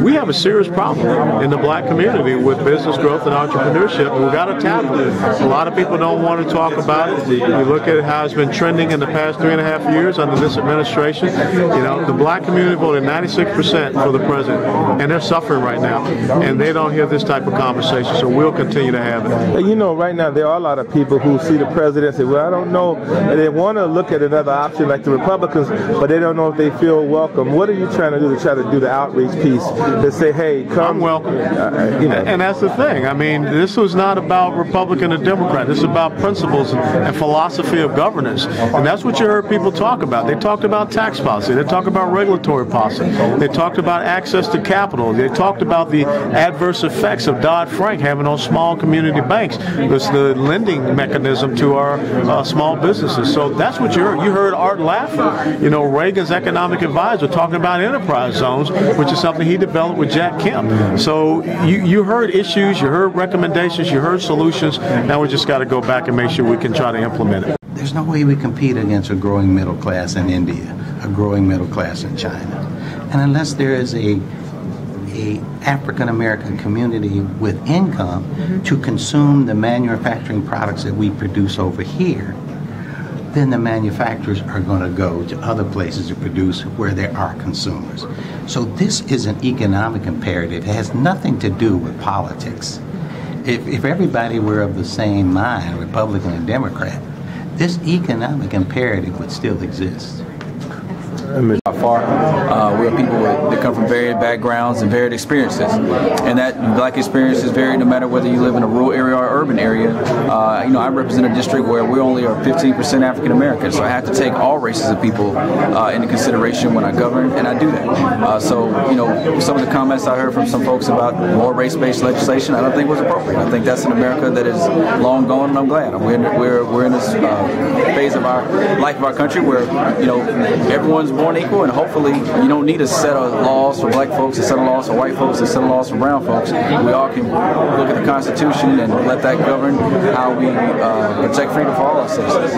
we have a serious problem in the black community with business growth and entrepreneurship, and we've got to tackle it. A lot of people don't want to talk about it. You look at how it's been trending in the past 3.5 years under this administration. You know, the black community voted 96% for the president, and they're suffering right now, and they don't hear this type of conversation, so we'll continue to have it. You know, right now there are a lot of people who see the president and say, well, I don't know, and they want to look at another option like the Republicans, but they don't know if they feel welcome. What are you trying to do to try to do the outreach piece to say, hey, come? I'm welcome. You know. And that's the thing. I mean, this was not about Republican or Democrat. This is about principles and philosophy of governance, and that's what you heard people talk about. They talked about tax policy. They talked about regulatory policy. They talked about access to capital. They talked about the adverse effects of Dodd-Frank having on small community banks. It's the lending mechanism to our small businesses. So that's what you heard. You heard Art Laffer, you know, Reagan's economic advisor, talking about enterprise zones, which is something he developed with Jack Kemp. So you heard issues, you heard recommendations, you heard solutions. Now we just got to go back and make sure we can try to implement it. There's no way we compete against a growing middle class in India, a growing middle class in China. And unless there is a African American community with income to consume the manufacturing products that we produce over here, then the manufacturers are going to go to other places to produce where there are consumers. So this is an economic imperative. It has nothing to do with politics. If everybody were of the same mind, Republican and Democrat, this economic imperative would still exist. We're people that come from varied backgrounds and varied experiences, and that black experience is varied no matter whether you live in a rural area or urban area. You know, I represent a district where we only are 15% African American, so I have to take all races of people into consideration when I govern, and I do that. So, you know, some of the comments I heard from some folks about more race-based legislation, I don't think was appropriate. I think that's an America that is long gone, and I'm glad. We're in this phase of our life of our country where, you know, everyone's born equal, and hopefully you don't need a set of laws for black folks, a set of laws for white folks, a set of laws for brown folks. We all can look at the Constitution and let that govern how we protect freedom for all our citizens.